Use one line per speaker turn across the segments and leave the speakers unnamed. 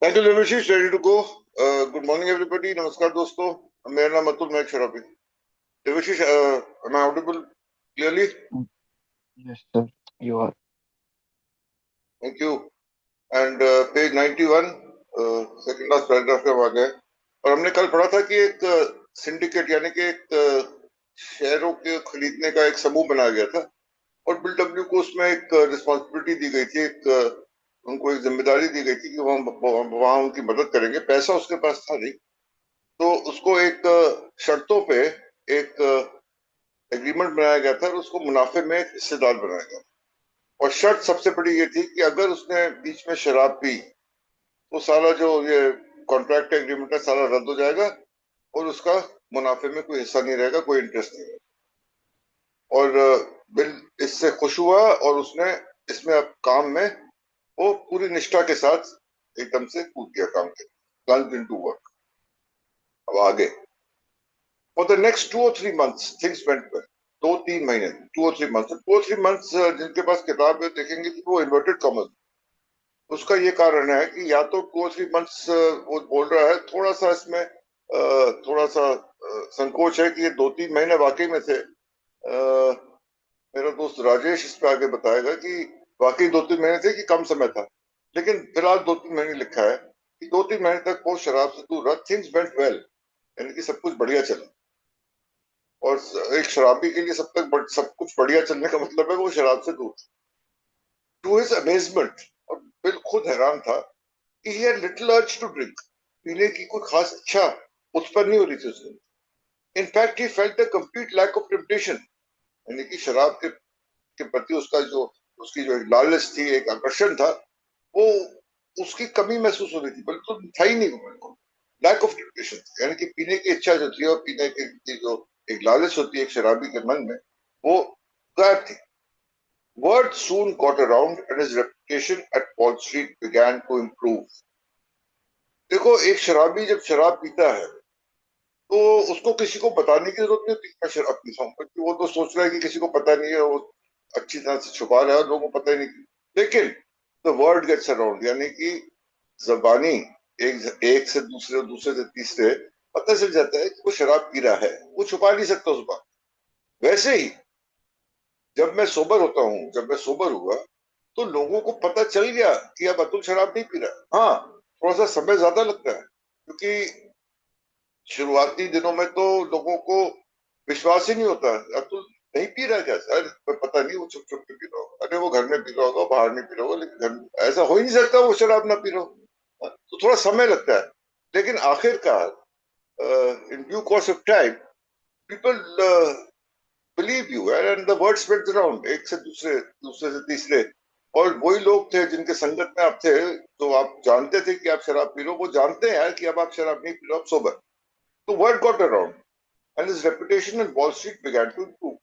Thank you Deveshish, ready to go. Good morning everybody, नमस्कार दोस्तों। मेरा नाम Atul Mahak Sharabi. Deveshish, am I audible clearly?
Mm. Yes, sir. You are.
Thank you. And page 91, second last paragraph पे हम आ गए। और हमने कल पढ़ा था कि एक सिंडिकेट यानी कि एक शेयरों के खरीदने का एक समूह बनाया गया था, और बिल डब्ल्यू को उसमें एक रिस्पॉन्सिबिलिटी दी गई थी, एक उनको एक जिम्मेदारी दी गई थी कि वहां उनकी मदद करेंगे। पैसा उसके पास था नहीं, तो उसको एक शर्तों पे एक एग्रीमेंट बनाया गया था और उसको मुनाफे में एक हिस्सेदार बनाया गया। और शर्त सबसे बड़ी ये थी कि अगर उसने बीच में शराब पी तो सारा जो ये कॉन्ट्रैक्ट एग्रीमेंट है सारा रद्द हो जाएगा और उसका मुनाफे में कोई हिस्सा नहीं रहेगा, कोई इंटरेस्ट नहीं रहेगा। और बिल इससे खुश हुआ और उसने इसमें अब काम में वो पूरी निष्ठा के साथ एकदम से कूद गया काम के, प्लंज्ड इनटू वर्क। अब आगे, For the next 2 or 3 months, things went well. 2-3 महीने, 2 or 3 months जिनके पास किताब है देखेंगे कि वो इन्वर्टेड कॉमर्स। उसका ये कारण है कि या तो 2 or 3 months वो बोल रहा है, थोड़ा सा इसमें थोड़ा सा संकोच है कि ये 2-3 महीने वाकई में थे। मेरा दोस्त राजेश इस पे आगे बताएगा कि वाकई 2-3 महीने थे कि कम समय था, लेकिन फिलहाल 2-3 महीने लिखा है कि 2-3 महीने तक वो शराब से दूर रहा। थिंग्स वेंट वेल, यानी कि सब कुछ बढ़िया चला। और एक शराबी के लिए सब कुछ बढ़िया चलने का मतलब है वो शराब से दूर। टू हिज अमेजमेंट, और बिल खुद हैरान था कि he had little urge to drink. पीने की कोई खास इच्छा उत्पन्न नहीं हो रही थी उसमें। In fact he felt a complete lack of temptation, यानी कि शराब के प्रति उसका जो उसकी जो एक लालच थी, एक आकर्षण था, वो उसकी कमी महसूस हो रही थी, बिल्कुल था ही नहीं वो बिल्कुल। लैक ऑफ टेम्पटेशन, यानी कि पीने की इच्छा जो थी और पीने की जो एक लालच होती है एक शराबी के मन में, वो गायब थी। Word soon got around and his reputation at Wall Street began to improve. देखो, एक शराबी जब शराब पीता है तो उसको किसी को बताने की जरूरत नहीं होती मैं शराब पीता हूँ, क्योंकि वो तो सोच रहा है कि किसी को पता नहीं है, वो अच्छी तरह से छुपा रहा है और लोगों को पता ही नहीं। लेकिन द वर्ड गेट्स अराउंड, यानी कि जबानी एक से दूसरे और दूसरे से तीसरे पता चल जाता है कि वो शराब पी रहा है, वो छुपा नहीं सकता उस बात। वैसे ही जब मैं सोबर हुआ तो लोगों को पता चल गया कि अब अतुल शराब नहीं पी रहा। हाँ, थोड़ा सा समय ज्यादा लगता है, क्योंकि शुरुआती दिनों में तो लोगों को विश्वास ही नहीं होता। अतुल नहीं पी रहा क्या सर? पता नहीं, वो छुप छुप के पी रहा होगा। अरे वो घर में पी रहा होगा, बाहर नहीं पी रहा होगा, लेकिन घर में ऐसा हो ही नहीं सकता वो शराब ना पी रहा हो। तो थोड़ा समय लगता है, लेकिन आखिरकार in due course of time people believe you and the word spreads around, एक से दूसरे, दूसरे से तीसरे। और वही लोग थे जिनके संगत में आप थे, तो आप जानते थे कि आप शराब पी रहे हो, वो जानते हैं कि अब आप शराब नहीं पी रहे हो, आप सोबर। तो word got around and his reputation in Wall Street began to improve.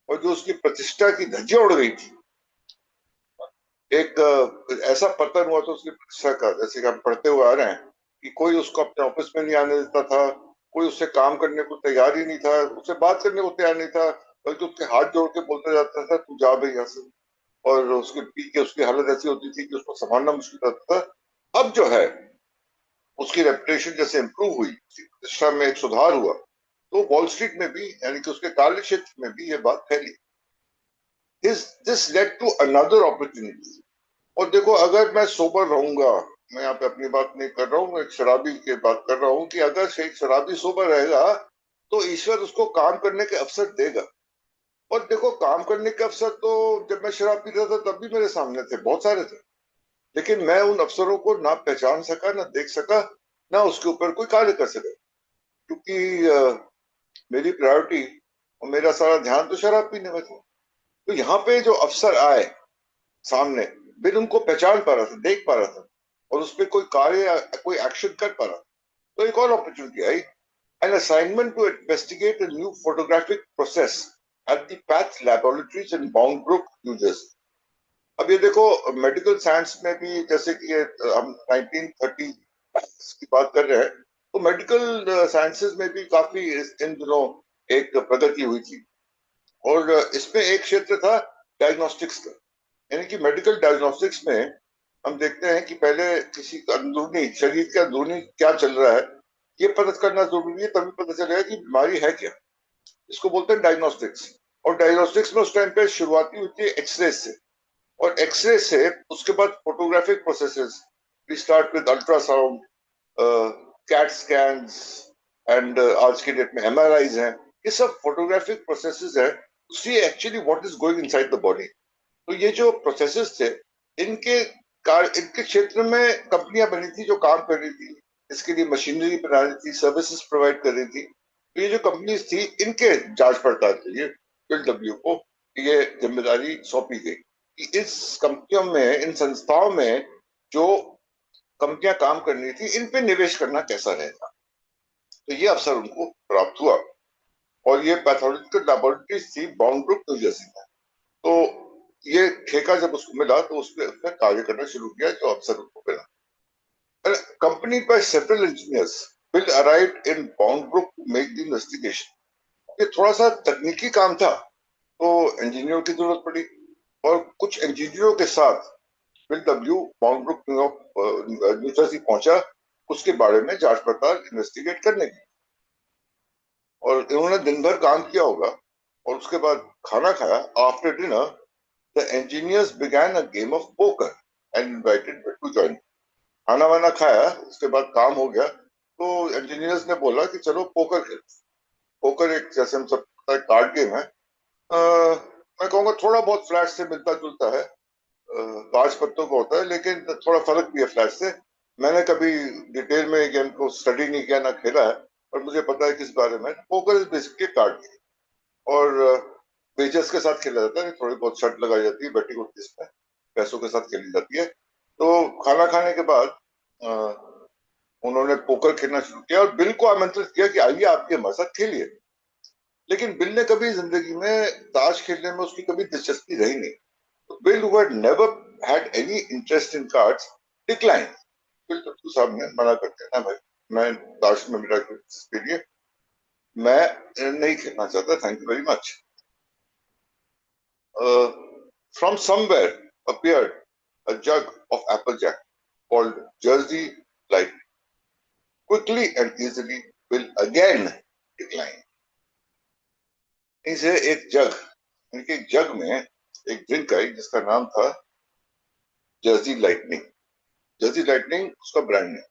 और जो उसकी प्रतिष्ठा की धज्जियां उड़ गई थी, एक ऐसा पतन हुआ था उसकी प्रतिष्ठा का, जैसे कि हम पढ़ते हुए आ रहे हैं कि कोई उसको अपने ऑफिस में नहीं आने देता था, कोई उससे काम करने को तैयार ही नहीं था, उससे बात करने को तैयार नहीं था, बल्कि उसके हाथ जोड़ के बोलता जाता था तू जा भाई यहाँ से। और उसके पी के उसकी हालत ऐसी होती थी कि उसको संभालना मुश्किल होता था। अब जो है उसकी रेपुटेशन जैसे इंप्रूव हुई, उसकी प्रतिष्ठा में एक सुधार हुआ, तो वॉल स्ट्रीट में भी, यानी कि उसके कार्य क्षेत्र में भी ये बात फैली। This led to another opportunity. और देखो, अगर मैं सोबर रहूंगा, मैं यहाँ पे अपनी बात नहीं कर रहा हूँ, मैं एक शराबी की बात कर रहा हूँ कि अगर एक शराबी सोबर रहेगा तो ईश्वर उसको काम करने के अवसर देगा। और देखो, काम करने के अवसर तो जब मैं शराब पीता था तब भी मेरे सामने थे, बहुत सारे थे, लेकिन मैं उन अवसरों को ना पहचान सका, ना देख सका, ना उसके ऊपर कोई कार्य कर सका, क्योंकि मेरी प्रायोरिटी और मेरा सारा ध्यान तो शराब पीने में था। तो यहाँ पे जो अवसर आए सामने, बिन उनको पहचान पा रहा था, देख पा रहा था, और उस पर कोई कार्य, कोई एक्शन कर पा रहा था, तो एक और अपॉर्चुनिटी आई। An assignment to investigate a new photographic process at the Pathe laboratories in Bound Brook, New Jersey. अब ये देखो, मेडिकल साइंस में भी, जैसे कि हम 1930 की बात कर रहे हैं, तो मेडिकल साइंसेज में भी काफी इन दिनों एक प्रगति हुई थी। और इसमें एक क्षेत्र था डायग्नोस्टिक्स का। यानी कि मेडिकल डायग्नोस्टिक्स में हम देखते हैं कि पहले किसी अंदरूनी शरीर के अंदरूनी क्या चल रहा है ये पता करना जरूरी है, तभी पता चलेगा कि बीमारी है क्या। इसको बोलते हैं डायग्नोस्टिक्स। और डायग्नोस्टिक्स में उस टाइम पे शुरुआती होती है एक्सरे से, और एक्सरे से उसके बाद photographic processes, we start with ultrasound, CAT scans, and आज के डेट में एमआरआईज हैं। ये सब फोटोग्राफिक प्रोसेसेस है to see actually what is going inside the body. तो ये जो प्रोसेसेस थे, इनके इनके क्षेत्र में कंपनियां बनी थी जो काम कर रही थी, इसके लिए मशीनरी बना रही थी, सर्विसेज प्रोवाइड कर रही थी। तो ये जो कंपनीज थी, इनके जांच पड़ताल के लिए डब्ल्यू को ये जिम्मेदारी सौंपी गई कि इस कंपनियों में, इन संस्थाओं में जो कंपनियां काम करनी थी, इन पे निवेश करना कैसा रहेगा। तो ये अवसर उनको प्राप्त हुआ, और ये पैथोलॉजिकल लैबोरेटरीज थी बाउंड ब्रुक न्यू जर्सी में। तो ये ठेका जब उसको मिला तो उसने उसने कार्य करना शुरू किया, जो अवसर उनको मिला। Accompanied by several engineers, Bill arrived in Bound Brook to make the investigation. ये थोड़ा सा तकनीकी काम था, तो इंजीनियर की जरूरत पड़ी, और कुछ इंजीनियरों के साथ Bill W Bound Brook New Jersey पहुंचा उसके बारे में जांच पड़ताल इन्वेस्टिगेट करने की। और इन्होंने दिन भर काम किया होगा, और उसके बाद खाना खाया। After dinner the engineers began a game of poker and invited to join. खाना वाना खाया, उसके बाद काम हो गया, तो इंजीनियर्स ने बोला कि चलो पोकर खेलते। पोकर एक, जैसे हम सब कार्ड गेम है। मैं कहूँगा थोड़ा बहुत फ्लैश से मिलता जुलता है। 5 पत्तों का होता है, लेकिन थोड़ा फर्क भी है फ्लैश से। मैंने कभी डिटेल में गेम को स्टडी नहीं किया, ना खेला है, पर मुझे पता है किस बारे में। Poker is basically card game, और पेजेस के साथ खेला जाता है, थोड़ी बहुत शर्ट लगाई जाती है, बैटिंग होती है, इसमें पैसों के साथ खेली जाती है। तो खाना खाने के बाद उन्होंने पोकर खेलना शुरू किया, और बिल को आमंत्रित किया कि आइए आपके हमारे साथ खेलिए। लेकिन बिल ने कभी जिंदगी में ताश खेलने में उसकी कभी दिलचस्पी रही नहीं। तो bill who had never had any interest in cards decline. Bill तो साहब ने मना कर दिया, ना भाई, मैं ताश में मेरा के लिए मैं नहीं खेलना चाहता, thank you very much. From somewhere appeared a jug of applejack called Jersey Light. Quickly and easily, Bill again declined. इसे एक जग, इनके जग में एक ड्रिंक आई जिसका नाम था जर्सी लाइटनिंग। जर्सी लाइटनिंग उसका ब्रांड नेम।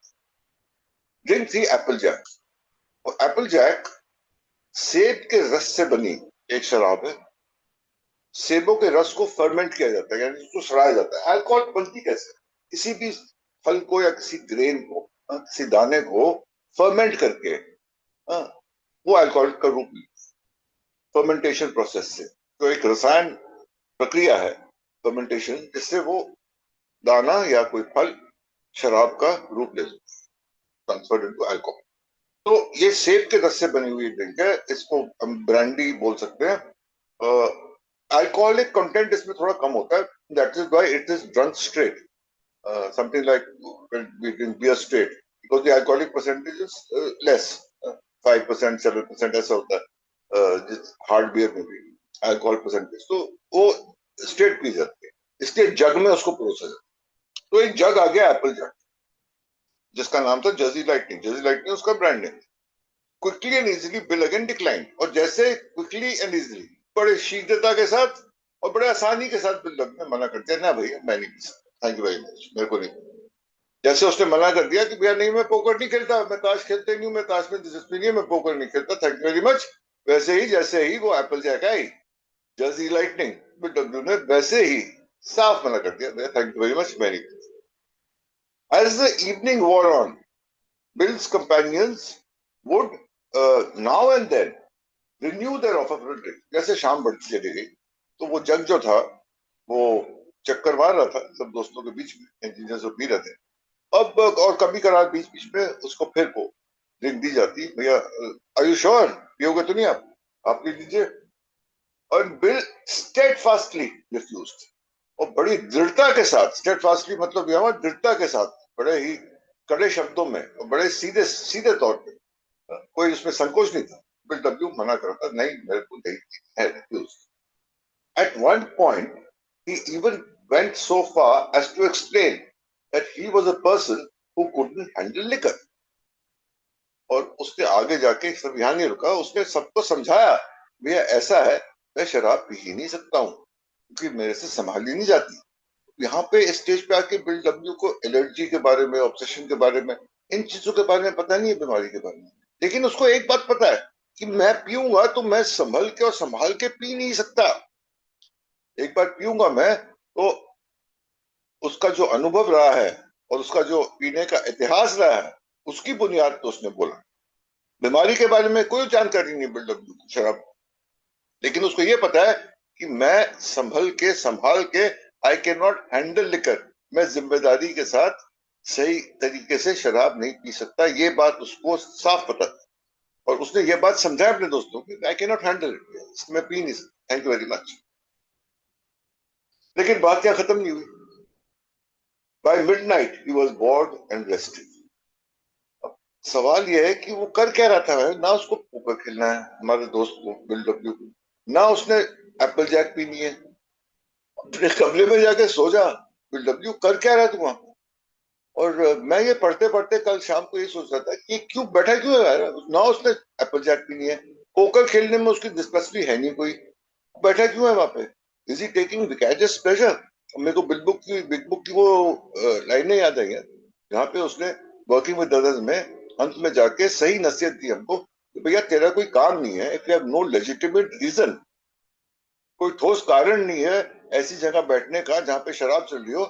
ड्रिंक थी एप्पल जैक, और एप्पल जैक सेब के रस से बनी एक शराब है। सेबों के रस को फर्मेंट किया जाता है, यानी उसको सड़ाया जाता है। अल्कोहल बनती कैसे? किसी भी फल को या किसी ग्रेन को, किसी दाने को फर्मेंट करके वो अल्कोहल का रूप फर्मेंटेशन प्रोसेस से, तो एक रसायन प्रक्रिया है फर्मेंटेशन, जिससे वो दाना या कोई फल शराब का रूप ले ट्रांसफर्ड इनटू अल्कोहल। तो ये सेब के रस से बनी हुई ड्रिंक है, इसको हम ब्रांडी बोल सकते हैं। अल्कोहलिक कंटेंट इसमें थोड़ा कम होता है, that is why it is drunk straight, something like we drink beer straight, because the alcoholic percentage is less, 5% 7% ऐसा होता है हार्ड बियर में भी अल्कोहल परसेंटेज, तो वो स्ट्रेट पी जाती है, इसलिए जग में उसको परोसा जाता है। तो एक जग आ गया एप्पल जग, जिसका नाम था जर्सी लाइटनिंग। जर्सी लाइटनिंग उसका brand name. Quickly and easily bill again decline, और जैसे क्विकली एंड इजीली, बड़े शीघ्रता के साथ और बड़े आसानी के साथ बिल ने मना कर दिया, ना भैया मैं नहीं पी सकता, थैंक यू वेरी मच, मेरे को नहीं। जैसे उसने मना कर दिया कि भैया नहीं मैं पोकर नहीं खेलता, मैं ताश खेलते नहीं हूँ, मैं ताश में दिलचस्पी नहीं है, मैं पोकर नहीं खेलता, थैंक यू वेरी मच, वैसे ही जैसे ही वो एप्पल जैक आई जर्सी लाइटनिंग, डब्ल्यू ने वैसे ही साफ मना कर दिया, थैंक यू वेरी मच, मैं नहीं। As the evening wore on, Bill's companions would now and then renew their offer for a drink. जैसे शाम बढ़ती चली गई, तो वो जग जो था वो चक्कर मार रहा था सब दोस्तों के बीच में, इंजीनियर जो पी रहे थे। अब और कभी कभार बीच बीच में उसको फिर वो ड्रिंक दी जाती, भैया आर यू श्योर, पियोगे तो नहीं आप पी लीजिए। और बिल स्टेडफास्टली रिफ्यूज्ड, और बड़ी दृढ़ता के साथ, स्टेडफास्टली मतलब यह दृढ़ता के साथ, बड़े ही कड़े शब्दों में और बड़े सीधे सीधे तौर पे, कोई उसमें संकोच नहीं था। बिल डब्ल्यू मना करता, नहीं मेरे को नहीं है, refuse. Eight one point he even went so far as to explain that he was a person who couldn't handle liquor. और उसने आगे जाके सब यहाँ नहीं रुका, उसने सबको समझाया भैया ऐसा है, मैं शराब पी ही नहीं सकता हूँ क्योंकि मेरे से संभाली नहीं जाती। यहाँ पे स्टेज पे आके बिल डब्ल्यू को एलर्जी के बारे में, ऑब्सेशन के बारे में, इन चीजों के बारे में पता नहीं है, बीमारी के बारे में, लेकिन उसको एक बात पता है कि मैं पीऊंगा तो मैं संभल के और संभाल के पी नहीं सकता। एक बार पीऊंगा मैं तो उसका जो अनुभव रहा है और उसका जो पीने का इतिहास रहा है उसकी बुनियाद पे उसने बोला। बीमारी के बारे में कोई जानकारी नहीं बिल डब्ल्यू को शराब, लेकिन उसको ये पता है कि मैं संभाल के I can not handle liquor, मैं जिम्मेदारी के साथ सही तरीके से शराब नहीं पी सकता, ये बात उसको साफ पता था। और उसने ये बात समझाया अपने दोस्तों की, I can not handle it, मैं पी नहीं सकता, थैंक यू वेरी मच। लेकिन बात यहाँ खत्म नहीं हुई। By midnight he was bored and rested. सवाल यह है कि वो कर क्या रहा था, ना उसको पोकर खेलना है हमारे दोस्त को बिल डब्ल्यू को, ना उसने एप्पल जैक पीनी है, अपने कमरे में जाके सो जा। बिल डब्ल्यू कर क्या रहा तू वहां? और मैं ये पढ़ते पढ़ते कल शाम को ये सोच रहा था कि क्यों बैठा क्यों है यार, ना उसने एप्पल जैक पीनी है, पोकर खेलने में उसकी दिलचस्पी है नहीं कोई, बैठा क्यों है वहां पे? Is he taking wickets pleasure? मेरे को बिग बुक की वो लाइनें याद आई है जहाँ पे उसने वर्किंग विद अदर्स में अंत में जाके सही नसीहत दी हमको कि भैया तेरा कोई काम नहीं है, if you have no legitimate reason, कोई ठोस कारण नहीं है ऐसी जगह बैठने का जहां पे शराब चल रही हो,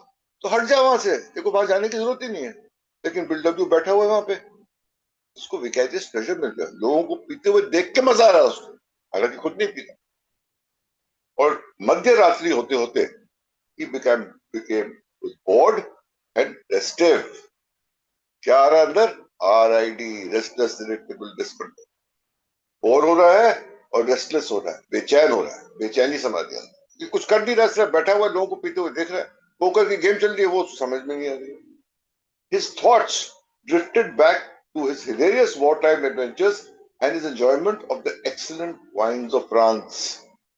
तो हट जा वहां से, देखो वहां जाने की जरूरत ही नहीं है। लेकिन बिल डब्ल्यू बैठा हुआ है वहां पे, उसको विकेटियस प्लेजर मिल रहा है, लोगों को पीते हुए देख के मजा आ रहा है उसको, हालांकि खुद नहीं पीता। और मध्य रात्रि होते होते he became bored and restive। क्या आ रहा है अंदर? RID, restless irritable discontent. Bore हो रहा है और रेस्टलेस हो रहा है, बेचैन हो रहा है, बेचैनी समा दिया कि कुछ कर नहीं रहा, सिर्फ बैठा हुआ लोगों को पीते हुए देख रहा है, पोकर की गेम चल रही है वो समझ में नहीं आ रही। His thoughts drifted back to his hilarious wartime adventures and his enjoyment of the excellent wines of France।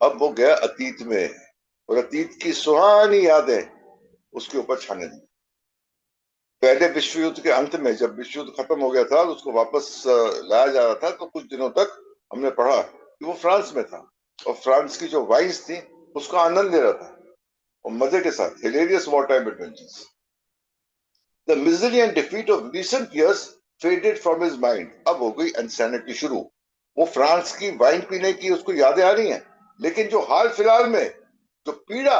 अब वो गया अतीत में और अतीत की सुहानी यादें उसके ऊपर छाने दी। पहले विश्व युद्ध के अंत में जब विश्व युद्ध खत्म हो गया था और उसको वापस लाया जा रहा था, तो कुछ दिनों तक हमने पढ़ा कि वो फ्रांस में था और फ्रांस की जो वाइन्स थी उसका आनंद ले रहा था और मजे के साथ, hilarious war time adventures. The misery and defeat of recent years faded from his mind. अब हो गई इंसैनिटी शुरू। वो फ्रांस की वाइन पीने की उसको यादें आ रही हैं, लेकिन जो हाल फिलहाल में जो पीड़ा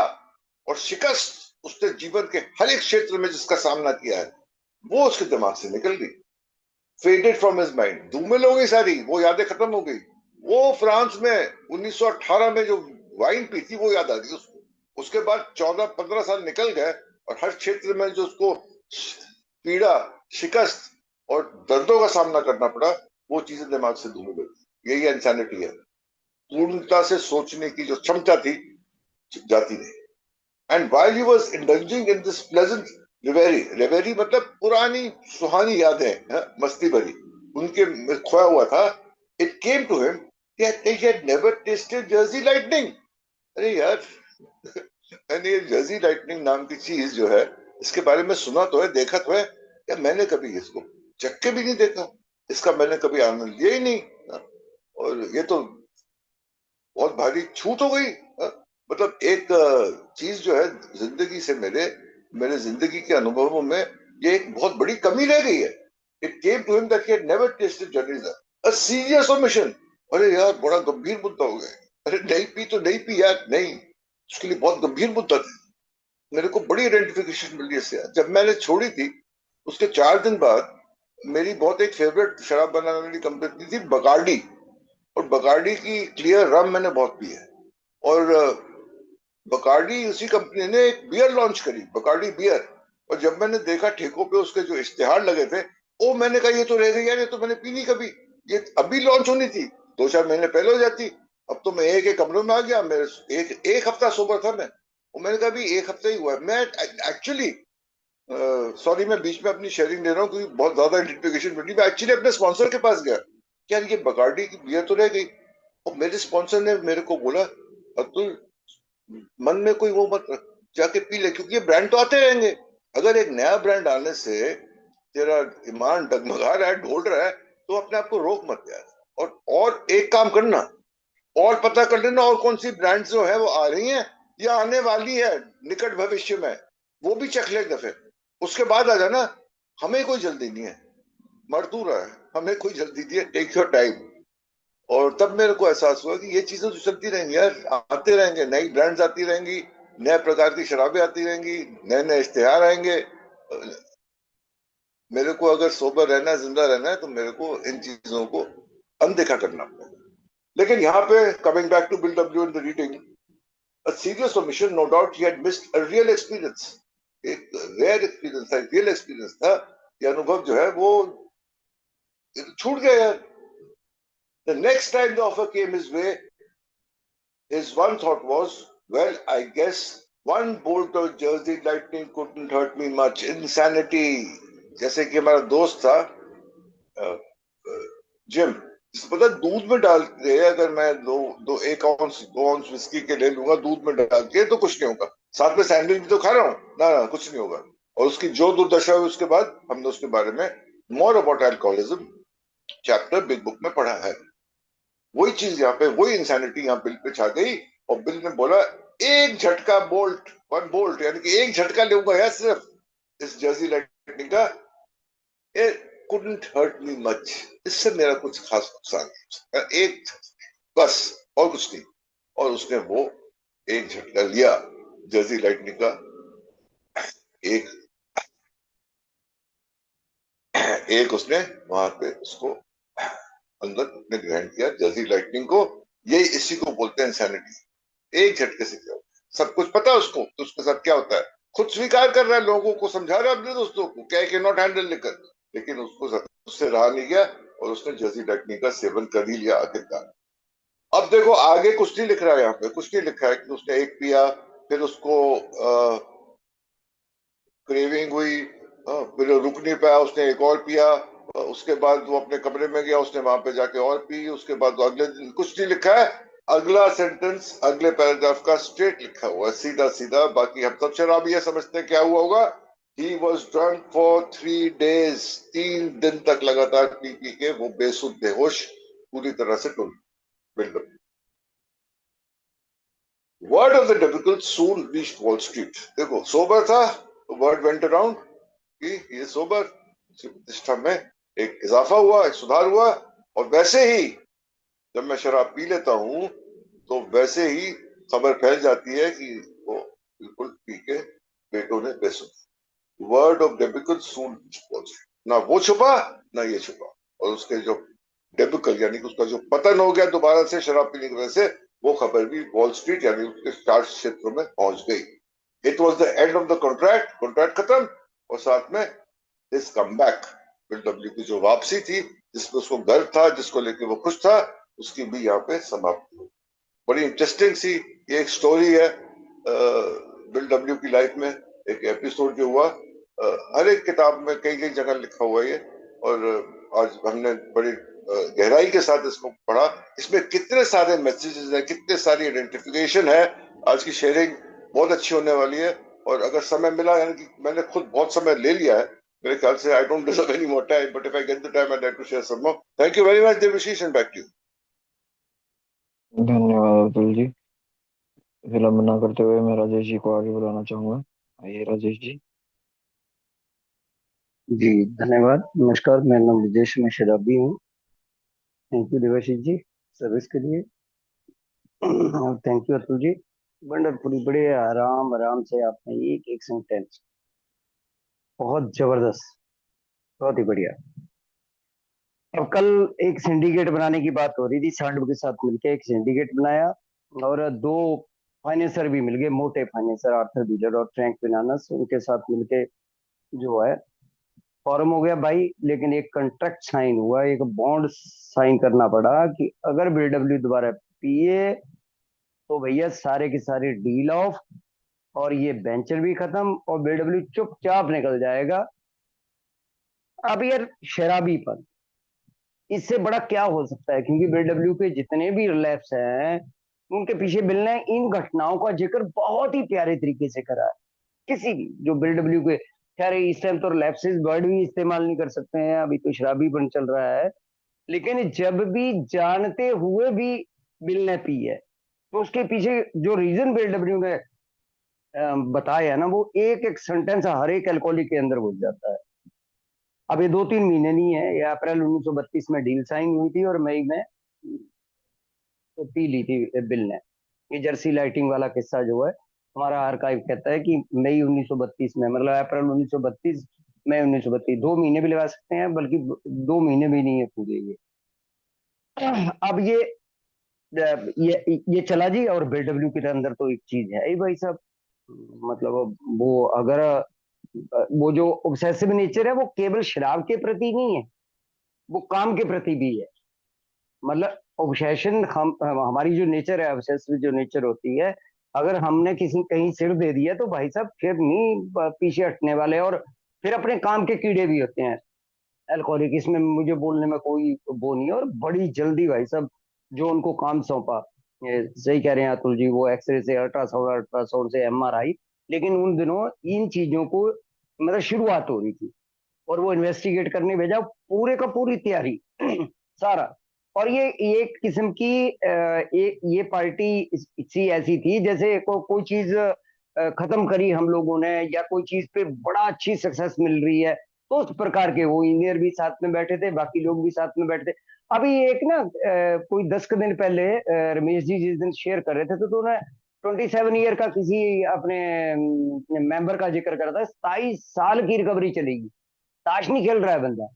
और शिकस्त उसने जीवन के हर एक क्षेत्र में जिसका सामना किया है वो उसके दिमाग से निकल गई। फेडेड फ्रॉम हिज माइंड, धूमिल हो गई सारी, वो यादें खत्म हो गई। वो फ्रांस में 1918 में जो वाइन पी थी वो याद आ गई उसको। उसके बाद 14-15 साल निकल गए और हर क्षेत्र में जो उसको पीड़ा, शिकस्त और दर्दों का सामना करना पड़ा, वो चीजें दिमाग से धूमिल हो गई। यही इंसानिटी है, पूर्णता से सोचने की जो क्षमता थी जाती नहीं। And while he was indulging in this pleasant reverie मतलब पुरानी सुहानी यादें, मस्ती भरी उनके में खोया हुआ था, it came to him that he had never tasted Jersey Lightning। अरे यार मैंने ये जर्सी लाइटनिंग नाम की चीज जो है इसके बारे में सुना तो है, देखा तो है, या मैंने कभी इसको चख के भी नहीं देखा, इसका मैंने कभी आनंद लिया ही नहीं। और ये तो बहुत भारी छूट हो गई। मतलब एक चीज जो है जिंदगी से मेरे जिंदगी के अनुभवों में ये एक बहुत बड़ी कमी रह गई है। It came to him that he had never tested journeys, a serious omission. अरे यार बड़ा गंभीर मुद्दा हो गया। अरे नहीं पी तो नहीं पी यार, नहीं, उसके लिए बहुत गंभीर मुद्दा था। मेरे को बड़ी आइडेंटिफिकेशन मिली इससे। जब मैंने छोड़ी थी उसके 4 दिन बाद मेरी बहुत एक फेवरेट शराब बनाने वाली कंपनी थी बगाड़ी, और बगाड़ी की क्लियर रम मैंने बहुत पी है। और बकार्डी उसी कंपनी ने एक बियर लॉन्च करी, बकार्डी बियर। और जब मैंने देखा ठेकों पे उसके जो इश्तेहार लगे थे, ओ मैंने कहा ये तो रह गई यार, ये तो मैंने पी नहीं कभी, ये अभी लॉन्च होनी थी, 2-4 महीने पहले हो जाती। अब तो मैं एक कमरे में आ गया, मेरे एक हफ्ता सोबर था मैं, और मैंने कहा अभी 1 हफ्ता ही हुआ है। मैं एक्चुअली सॉरी मैं बीच में अपनी शेयरिंग ले रहा हूँ क्योंकि बहुत ज्यादा आइडेंटिफिकेशन मिली। मैं एक्चुअली अपने स्पॉन्सर के पास गया, यार ये बकार्डी की बियर तो रह गई, और मेरे स्पॉन्सर ने मेरे को बोला अतुल मन में कोई वो मत रख, जाके पी ले, क्योंकि ये ब्रांड तो आते रहेंगे। अगर एक नया ब्रांड आने से तेरा ईमान डगमगा रहा है, ढोल रहा है, तो अपने आप को रोक मत यार। और एक काम करना, और पता कर लेना और कौन सी ब्रांड्स जो है वो आ रही हैं या आने वाली है निकट भविष्य में, वो भी चख ले एक दफे। उसके बाद आ जाना। हमें कोई जल्दी नहीं है, मजदूर है, हमें कोई जल्दी नहीं है, टेक योर टाइम। और तब मेरे को एहसास हुआ कि ये चीजें तो चलती रहेंगी यार, आते रहेंगे, नई ब्रांड्स आती रहेंगी, नए प्रकार की शराबें आती रहेंगी, नए नए इश्तेहार आएंगे। मेरे को अगर सोबर रहना है, जिंदा रहना है, तो मेरे को इन चीजों को अनदेखा करना पड़ेगा। लेकिन यहाँ पे coming back to Bill W in the reading, a serious omission, no doubt he had missed a real experience, एक रेयर एक्सपीरियंस था, रियल एक्सपीरियंस था। ये अनुभव जो है वो छूट गया यार। The next time the offer came his way, his one thought was, well, I guess one bolt of Jersey lightning couldn't hurt me much. Insanity। जैसे कि हमारा दोस्त था जिम, पता दूध में डाल के, अगर मैं एक आउंस 2 आउंस विस्की के ले लूंगा दूध में डाल के, तो कुछ नहीं होगा। साथ में सैंडविच भी तो खा रहा हूँ ना, ना कुछ नहीं होगा। और उसकी जो दुर्दशा हुई उसके बाद, हमने उसके बारे में more about alcoholism chapter big book में पढ़ा है। वही चीज यहाँ पे, वही इंसैनिटी यहाँ बिल पे छा गई। और बिल ने बोला, एक झटका बोल्ट, वन बोल्ट, यानी कि एक झटका लूंगा यार सिर्फ इस जर्सी लाइटनिंग का, it couldn't hurt me much। इससे मेरा कुछ खास नुकसान नहीं, एक बस, और कुछ नहीं। और उसने वो एक झटका लिया जर्सी लाइटनिंग का। एक एक उसने वहां पे उसको अंदर अपने ग्रहण किया जर्सी लाइटनिंग को। यही इसी को बोलते हैं इंसैनिटी। एक झटके से क्या होता है, सब कुछ पता है उसको, तो उसके साथ क्या होता है, खुद स्वीकार कर रहा है, लोगों को समझा रहा है, अपने दोस्तों को क्या के नॉट हैंडल लेकर। लेकिन उसको उससे रहा नहीं गया, और उसने जर्सी लाइटनिंग का सेवन कर ही लिया आखिरकार। अब देखो आगे कुछ नहीं लिख रहा है, यहाँ पे कुछ नहीं लिखा है कि उसने एक पिया, फिर उसको क्रेविंग हुई, फिर रुक नहीं पाया, उसने एक और पिया, उसके बाद वो अपने कमरे में गया, उसने वहां पे जाके और पी, उसके बाद वो अगले दिन, कुछ नहीं लिखा है। अगला सेंटेंस अगले पैराग्राफ का स्ट्रेट लिखा हुआ है, सीधा सीधा। बाकी हम सब शराबी है, समझते हैं क्या हुआ होगा। He was drunk for 3 days, 3 दिन तक लगातार पी पी के वो बेसुध बेहोश पूरी तरह से टुन बिल्कुल। Word of the difficult soon reached wall street. देखो सोबर था, वर्ड वेंट अराउंड कि ये सोबर, प्रतिष्ठा में एक इजाफा हुआ, एक सुधार हुआ। और वैसे ही जब मैं शराब पी लेता हूं, तो वैसे ही खबर फैल जाती है कि वो बिल्कुल पी के बेटों ने बेसुध। वर्ड ऑफ डेबिकल सून, ना वो छुपा ना ये छुपा। और उसके जो डेबिकल यानी कि उसका जो पतन हो गया दोबारा से शराब पीने की वजह से, वो खबर भी वॉल स्ट्रीट यानी उसके स्टार्ट क्षेत्रों में पहुंच गई। It was the end of the contract, contract खत्म, और साथ में this come back, bill W की जो वापसी थी, जिसमें उसको गर्व था, जिसको लेके वो खुश था, उसकी भी यहाँ पे समाप्ति हुई। बड़ी इंटरेस्टिंग सी ये एक स्टोरी है बिल डब्ल्यू की लाइफ में, एक एपिसोड जो हुआ। हर एक किताब में कई कई जगह लिखा हुआ है ये। और आज हमने बड़ी गहराई के साथ इसको पढ़ा। इसमें कितने सारे मैसेजेस हैं, कितने सारी आइडेंटिफिकेशन है। आज की शेयरिंग बहुत अच्छी होने वाली है। और अगर समय मिला, यानी कि मैंने खुद बहुत समय ले लिया है, मेरे ख्याल से I don't deserve any more time, but if I get the time I like to share some more. Thank you very much Devashish, and back to you.
धन्यवाद अतुल जी। विलंब ना करते हुए मैं राजेश जी को आगे बुलाना चाहूंगा। आइए राजेश जी।
जी धन्यवाद। नमस्कार, मेरा नाम विजेश, मैं शराबी हूँ। Thank you Devashish ji service के लिए। और thank you Atul ji, wonderfully, बड़े आराम आराम से आपने एक एक सेंटेंस, बहुत जबरदस्त, बहुत ही बढ़िया। अब कल एक सिंडिकेट बनाने की बात हो रही थी, सांडव के साथ मिलकर एक सिंडिकेट बनाया, और 2 फाइनेंसर भी मिल गए, मोटे फाइनेंसर, आर्थर बीलर और फ्रैंक फिनानस, उनके साथ मिलके जो है फॉर्म हो गया भाई। लेकिन एक कॉन्ट्रैक्ट साइन हुआ, एक बॉन्ड साइन करना पड़ा कि अगर बीडब्ल्यू दोबारा पिए तो भैया सारे की सारी डील ऑफ, और ये वेंचर भी खत्म, और बीडब्ल्यू चुपचाप निकल जाएगा। अब यार शराबीपन, इससे बड़ा क्या हो सकता है, क्योंकि बीडब्ल्यू के जितने भी रिलैप्स हैं उनके पीछे बिल ने इन घटनाओं का जिक्र बहुत ही प्यारे तरीके से करा है। किसी भी जो बिल डब्ल्यू के, खैर इस टाइम तो लैप्सिस वर्ड भी इस्तेमाल नहीं कर सकते हैं, अभी तो शराबीपन चल रहा है, लेकिन जब भी जानते हुए भी बिल ने पी है तो उसके पीछे जो रीजन बिल डब्ल्यू ने बताया है ना, वो एक एक सेंटेंस हर एक अल्कोहलिक के अंदर घुस जाता है। अब ये 2-3 महीने नहीं है, ये अप्रैल 1932 में डील साइन हुई थी और मई में तो पी ली थी बिल ने। ये जर्सी लाइटिंग वाला किस्सा जो है, हमारा आर्काइव कहता है कि मई 1932 में, मतलब अप्रैल 1932, मई 1932, 2 महीने भी लगा सकते हैं, बल्कि 2 महीने भी नहीं है पूरे ये। अब ये चला जी, और बिल डब्ल्यू के अंदर तो एक चीज है ही भाई साहब, मतलब वो अगर वो जो ऑब्सेसिव नेचर है वो केवल शराब के प्रति नहीं है, वो काम के प्रति भी है। मतलब ऑब्सेशन हमारी जो नेचर है, ऑब्सेसिव जो नेचर होती है, अगर हमने किसी कहीं सिर दे दिया तो भाई साहब फिर नहीं पीछे हटने वाले, और फिर अपने काम के कीड़े भी होते हैं अल्कोहलिक। इसमें मुझे बोलने में कोई वो नहीं है, और बड़ी जल्दी भाई साहब जो उनको काम सौंपा, सही कह रहे हैं अतुल जी, वो एक्सरे से अल्ट्रासाउंड, अल्ट्रासाउंड से एमआरआई, लेकिन उन दिनों इन चीजों को मतलब शुरुआत हो रही थी, और वो इन्वेस्टिगेट करने भेजा, पूरे का पूरी तैयारी सारा। और ये एक किस्म की ये पार्टी सी ऐसी थी जैसे कोई चीज खत्म करी हम लोगों ने, या कोई चीज पे बड़ा अच्छी सक्सेस मिल रही है, तो उस प्रकार के वो इंजीनियर भी साथ में बैठे थे, बाकी लोग भी साथ में बैठे थे। अभी एक ना कोई 10 दिन पहले रमेश जी जिस दिन शेयर कर रहे थे तो उन्होंने 27 ईयर का किसी अपने मेंबर का जिक्र करा था, 27 साल की रिकवरी चलेगी। ताश नहीं खेल रहा है बंदा,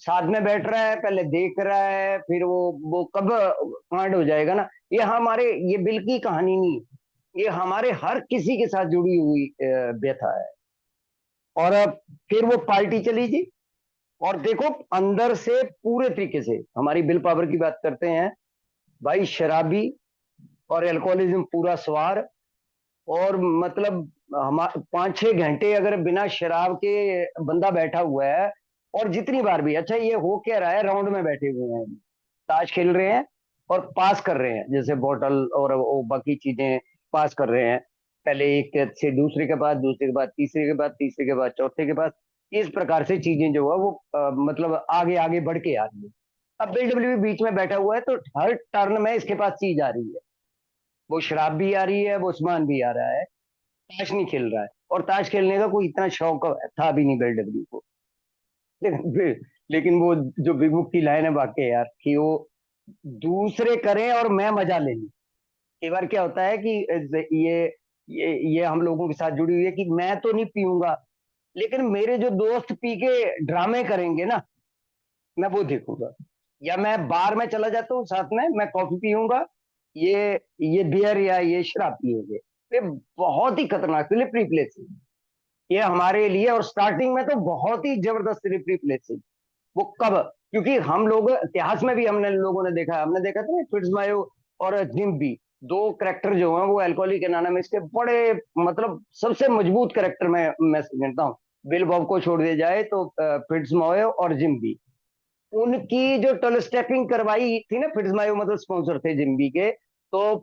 साथ में बैठ रहा है, पहले देख रहा है, फिर वो कब कांड हो जाएगा ना। ये हमारे, ये बिल की कहानी नहीं, ये हमारे हर किसी के साथ जुड़ी हुई व्यथा है। और अब फिर वो पार्टी चली जी, और देखो अंदर से पूरे तरीके से हमारी बिल पावर की बात करते हैं भाई, शराबी और एल्कोहलिज्म पूरा सवार, और मतलब हम 5-6 घंटे अगर बिना शराब के बंदा बैठा हुआ है, और जितनी बार भी, अच्छा ये हो क्या रहा है, राउंड में बैठे हुए हैं, ताश खेल रहे हैं और पास कर रहे हैं, जैसे बोतल और वो बाकी चीजें पास कर रहे हैं, पहले एक से दूसरे के बाद, दूसरे के बाद तीसरे के बाद, तीसरे के बाद चौथे के बाद, इस प्रकार से चीजें जो है वो मतलब आगे आगे बढ़ के आ रही है। अब बीडब्ल्यू बीच में बैठा हुआ है, तो हर टर्न में इसके पास चीज आ रही है, वो शराब भी आ रही है, वो सामान भी आ रहा है, ताश नहीं खेल रहा है, और ताश खेलने का कोई इतना शौक था भी नहीं बीडब्ल्यू को। लेकिन लेकिन वो जो बिग बुक की लाइन है वाकई यार, कि वो दूसरे करें और मैं मजा ले लूं। कई बार क्या होता है कि ये हम लोगों के साथ जुड़ी हुई है कि मैं तो नहीं पीऊंगा, लेकिन मेरे जो दोस्त पी के ड्रामे करेंगे ना, मैं वो देखूंगा। या मैं बार में चला जाता हूँ साथ में, मैं कॉफी पीऊंगा, ये बियर या ये शराब पिएंगे। ये बहुत ही खतरनाक स्लिपरी प्लेस है ये हमारे लिए, और स्टार्टिंग में तो बहुत ही जबरदस्त स्लिपरी प्लेस है। वो कब, क्योंकि हम लोग इतिहास में भी हमने लोगों ने देखा, हमने देखा था ना फिट्जमायो और जिम भी, दो करेक्टर जो हैं वो अल्कोहलिक एनोनिमस के बड़े, मतलब सबसे मजबूत करेक्टर मैं समझता हूँ। बिल बॉब को छोड़ दिया जाए तो फिट्जमायो और जिम भी, उनकी जो टेलीस्टेपिंग करवाई थी ना, फिट्जमायो मतलब स्पॉन्सर थे जिम्बी के, तो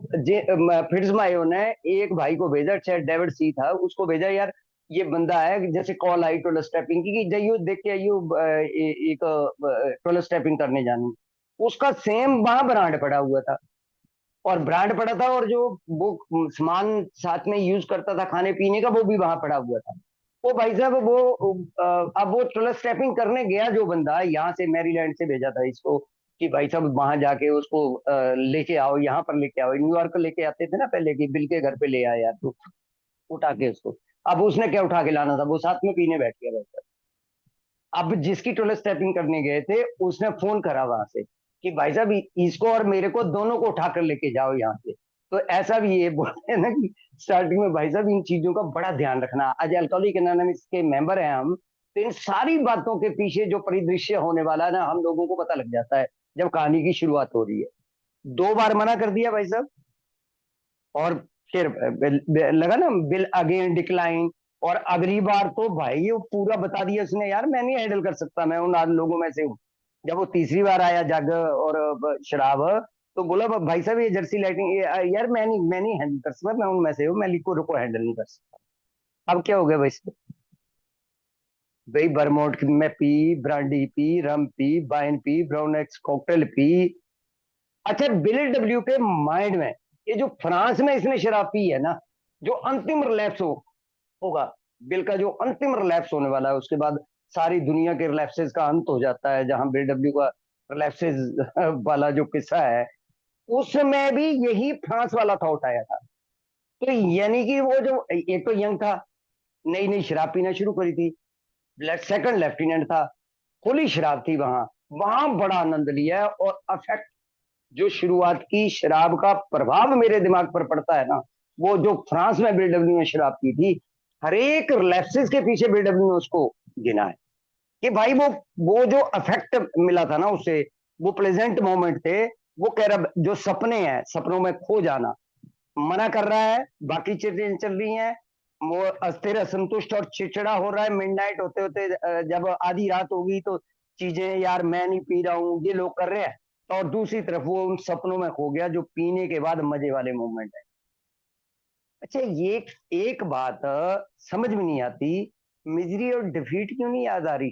फिट्जमायो ने एक भाई को भेजा, शायद डेविड सी था, उसको भेजा, यार ये बंदा है, जैसे कॉल आई टेलीस्टेपिंग की कि जाइयो देख के आइयो, एक टेलीस्टेपिंग करने जानी, उसका सेम वहां ब्रांड पड़ा हुआ था, और ब्रांड पड़ा था, और जो वो सामान साथ में यूज करता था खाने पीने का, वो भी वहां पड़ा हुआ था। वो भाई साहब वो अब वो ट्रलर स्टेपिंग करने गया जो बंदा, यहाँ से मैरीलैंड से भेजा था इसको कि भाई साहब वहां जाके उसको लेके आओ, यहाँ पर लेके आओ, न्यूयॉर्क लेके आते थे ना पहले, कि बिल के घर पे ले आया यार तू, उठा के उसको। अब उसने क्या उठा के लाना था, वो साथ में पीने बैठ गया भाई साहब। अब जिसकी ट्रलर स्टेपिंग करने गए थे उसने फोन करा वहां से कि भाई साहब इसको और मेरे को दोनों को उठाकर लेके जाओ यहाँ से। तो ऐसा भी ये बोलते हैं ना कि स्टार्टिंग में भाई साहब इन चीजों का बड़ा ध्यान रखना। आज अल्कोहलिक एनोनिमस के मेंबर हैं हम, तो इन सारी बातों के पीछे जो परिदृश्य होने वाला है ना, हम लोगों को पता लग जाता है जब कहानी की शुरुआत हो रही है। 2 बार मना कर दिया भाई साहब, और फिर लगा ना बिल अगेन डिक्लाइन, और अगली बार तो भाई वो पूरा बता दिया उसने, यार मैं नहीं हैंडल कर सकता, मैं उन लोगों में से हूँ। जब वो तीसरी बार आया जग और शराब, तो बोला भाई साहब ये जर्सी लाइटिंग यार मैं नहीं हैंडल कर सकता, मैं उनमें से हूँ, मैं लिको रुको हैंडल नहीं कर सकता। अब क्या हो गया भाई साहब? भाई बरमोट में पी, ब्रांडी पी, रम पी, वाइन पी, ब्राउन एक्स कॉकटेल पी। अच्छा, बिल डब्ल्यू के माइंड में ये जो फ्रांस में इसने शराब पी है ना, जो अंतिम रिलैप्स होगा, बिल का जो अंतिम रिलैप्स होने वाला है, उसके बाद सारी दुनिया के रिलैप्सेस का अंत हो जाता है, जहां बिल डब्ल्यू का रिलैप्सेस वाला जो किस्सा है, उसमें भी यही फ्रांस वाला थॉट आया था। तो यानी कि वो जो एक तो यंग था, नई नई शराब पीना शुरू करी थी, सेकंड लेफ्टिनेंट था, खुली शराब थी वहां, वहां बड़ा आनंद लिया, और अफेक्ट जो शुरुआत की शराब का प्रभाव मेरे दिमाग पर पड़ता है ना, वो जो फ्रांस में बीडब्ल्यू ने शराब पी थी, हर एक रिलैप्सिस के पीछे बीडब्ल्यू ने उसको गिना है कि भाई वो जो अफेक्ट मिला था ना उससे, वो प्लेजेंट मोमेंट थे। वो कह रहा जो सपने हैं, सपनों में खो जाना, मना कर रहा है, बाकी चीजें चल रही हैं, वो अस्थिर, असंतुष्ट और चिड़चिड़ा हो रहा है, मिडनाइट होते होते जब आधी रात होगी तो चीजें, यार मैं नहीं पी रहा हूँ, ये लोग कर रहे हैं, और दूसरी तरफ वो उन सपनों में खो गया जो पीने के बाद मजे वाले मोमेंट है। अच्छा, ये एक बात समझ में नहीं आती, मिजरी और डिफीट क्यों नहीं याद आ रही?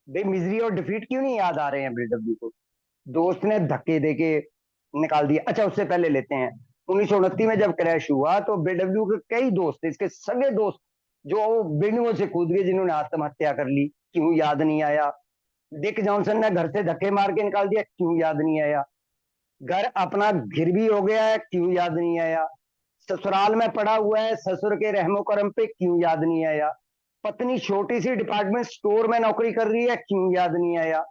भाई मिजरी और डिफीट क्यों नहीं याद आ रहे हैं बीडब्ल्यू को? दोस्त ने धक्के देके निकाल दिया। अच्छा, उससे पहले लेते हैं 1929 में जब क्रैश हुआ, तो बीडब्ल्यू के कई दोस्त, इसके सगे दोस्त, जो बिल्डिंगों से कूद गए, जिन्होंने आत्महत्या कर ली, क्यों याद नहीं आया? डिक जॉनसन ने घर से धक्के मार के निकाल दिया, क्यों याद नहीं आया? घर अपना गिरवी हो गया है, क्यों याद नहीं आया? ससुराल में पड़ा हुआ है, ससुर के रहमो करम पे, क्यों याद नहीं आया? पत्नी छोटी सी डिपार्टमेंट स्टोर में नौकरी कर रही है, क्यों याद नहीं आया?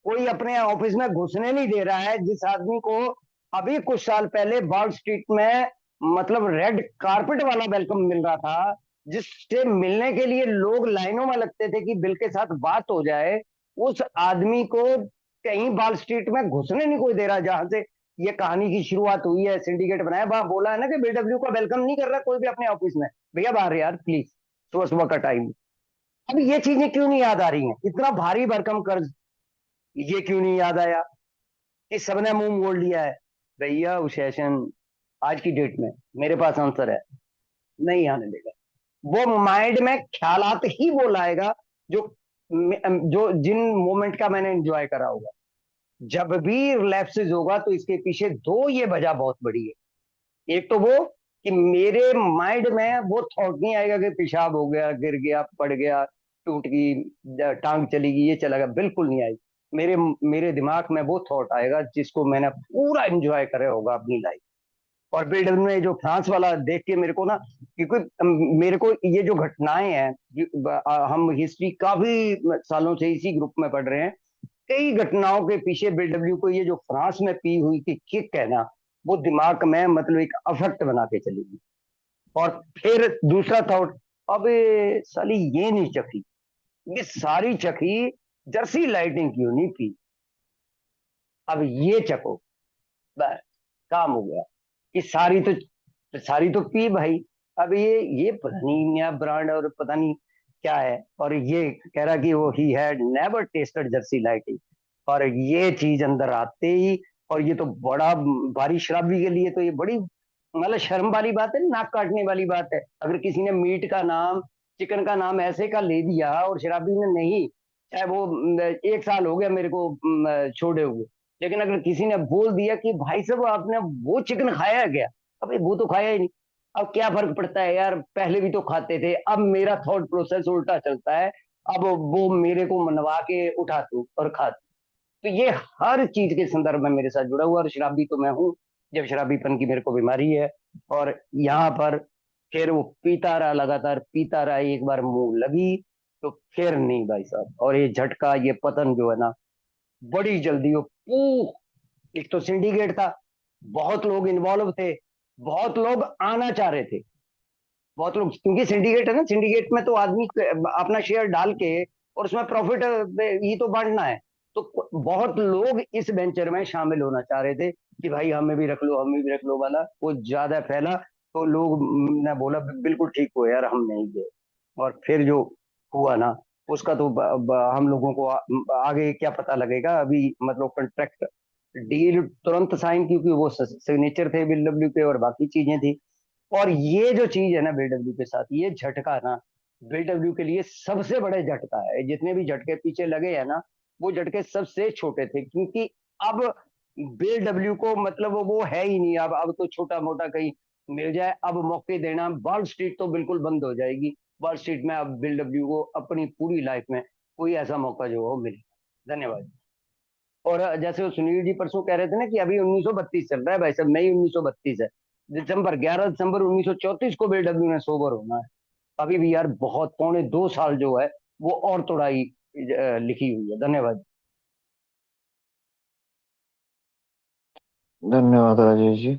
कोई अपने ऑफिस में घुसने नहीं दे रहा है, जिस आदमी को अभी कुछ साल पहले वॉल स्ट्रीट में मतलब रेड कारपेट वाला वेलकम मिल रहा था, जिससे मिलने के लिए लोग लाइनों में लगते थे कि बिल के साथ बात हो जाए, उस आदमी को कहीं वॉल स्ट्रीट में घुसने नहीं कोई दे रहा, जहां से ये कहानी की शुरुआत हुई है, सिंडिकेट बनाया, वहां बोला है ना कि बीडब्ल्यू का वेलकम नहीं कर रहा कोई भी अपने ऑफिस में, भैया बाहर यार प्लीज, सुबह सुबह का टाइम। अब ये चीजें क्यों नहीं याद आ रही हैं? इतना भारी भरकम कर्ज, ये क्यों नहीं याद आया कि सबने मुंह मोड़ लिया है? भैया उस सेशन आज की डेट में मेरे पास आंसर है, नहीं आने देगा। वो माइंड में ख्यालात ही वो लाएगा जो जो जिन मोमेंट का मैंने एंजॉय करा होगा। जब भी रिलैप्सेस होगा तो इसके पीछे दो ये वजह बहुत बड़ी है। एक तो वो कि मेरे माइंड में वो थॉट नहीं आएगा कि पेशाब हो गया, गिर गया, पड़ गया, टूट गई टांग, चली गई, ये चला गया, बिल्कुल नहीं आएगी। मेरे मेरे दिमाग में वो थॉट आएगा जिसको मैंने पूरा एंजॉय करे होगा अपनी लाइफ। और बिल्डर में जो फ्रांस वाला देख के मेरे को ना, क्योंकि मेरे को ये जो घटनाएं हैं, हम हिस्ट्री काफी सालों से इसी ग्रुप में पढ़ रहे हैं, कई घटनाओं के पीछे बीडब्ल्यू को ये जो फ्रांस में पी हुई की किक है ना, वो दिमाग में मतलब एक अफेक्ट बना के चलेगी। और फिर दूसरा थॉट, अबे साली ये नहीं चखी, ये सारी चखी, जर्सी लाइटिंग क्यों नहीं पी, अब ये चखो, बस काम हो गया। कि सारी तो पी भाई, अब ये पता नहीं नया ब्रांड और पता नहीं क्या है, और ये कह रहा कि वो ही had never tested Jersey lighting, और ये चीज अंदर आते ही, और ये तो बड़ा भारी शराबी के लिए तो ये बड़ी मतलब शर्म वाली बात है, नाक काटने वाली बात है। अगर किसी ने मीट का नाम, चिकन का नाम ऐसे का ले दिया और शराबी ने नहीं, चाहे वो 1 साल हो गया मेरे को छोड़े हुए, लेकिन अगर किसी ने बोल दिया कि भाई साहब आपने वो चिकन खाया है क्या, अबे वो तो खाया ही नहीं, अब क्या फर्क पड़ता है यार, पहले भी तो खाते थे, अब मेरा थॉट प्रोसेस उल्टा चलता है, अब वो मेरे को मनवा के उठा तू और खा तू। तो ये हर चीज के संदर्भ में मेरे साथ जुड़ा हुआ, और शराबी तो मैं हूँ, जब शराबीपन की मेरे को बीमारी है। और यहाँ पर फिर वो पीता रहा, लगातार पीता रहा, एक बार मुंह लगी तो फिर नहीं भाई साहब। और ये झटका, ये पतन जो है ना, बड़ी जल्दी वो एक तो सिंडिकेट था, बहुत लोग इन्वॉल्व थे, बहुत लोग आना चाह रहे थे, बहुत लोग, क्योंकि सिंडिकेट है ना, सिंडिकेट में तो आदमी अपना शेयर डाल के और उसमें प्रॉफिट ही तो बांटना है। तो बहुत लोग इस वेंचर में शामिल होना चाह रहे थे कि भाई हमें भी रख लो, हमें भी रख लो वाला, वो ज्यादा फैला, तो लोग ने बोला बिल्कुल ठीक हो यार, हम नहीं गए। और फिर जो हुआ ना, उसका तो हम लोगों को आगे क्या पता लगेगा, अभी मतलब कॉन्ट्रैक्ट डील तुरंत साइन, क्योंकि वो सिग्नेचर थे बीएलडब्ल्यू पे और बाकी चीजें थी। और ये जो चीज है ना बीएलडब्ल्यू के साथ, ये झटका ना बीएलडब्ल्यू के लिए सबसे बड़े झटका है। जितने भी झटके पीछे लगे हैं ना, वो झटके सबसे छोटे थे, क्योंकि अब बीएलडब्ल्यू को मतलब वो है ही नहीं। अब तो छोटा मोटा कहीं मिल जाए, अब मौके देना, वॉल स्ट्रीट तो बिल्कुल बंद हो जाएगी। वॉल स्ट्रीट में अब बीएलडब्ल्यू को अपनी पूरी लाइफ में कोई ऐसा मौका जो हो मिले। धन्यवाद। और जैसे वो सुनील जी परसों कह रहे थे ना कि अभी 1932 चल रहा है, भाई साहब मई 1932 है। दिसंबर 11 दिसंबर 1934 को बीएलडब्ल्यू ने सोबर होना है। अभी भी यार बहुत, 2.25 साल जो है वो और तोड़ाई लिखी हुई है। धन्यवाद।
धन्यवाद राजेश जी।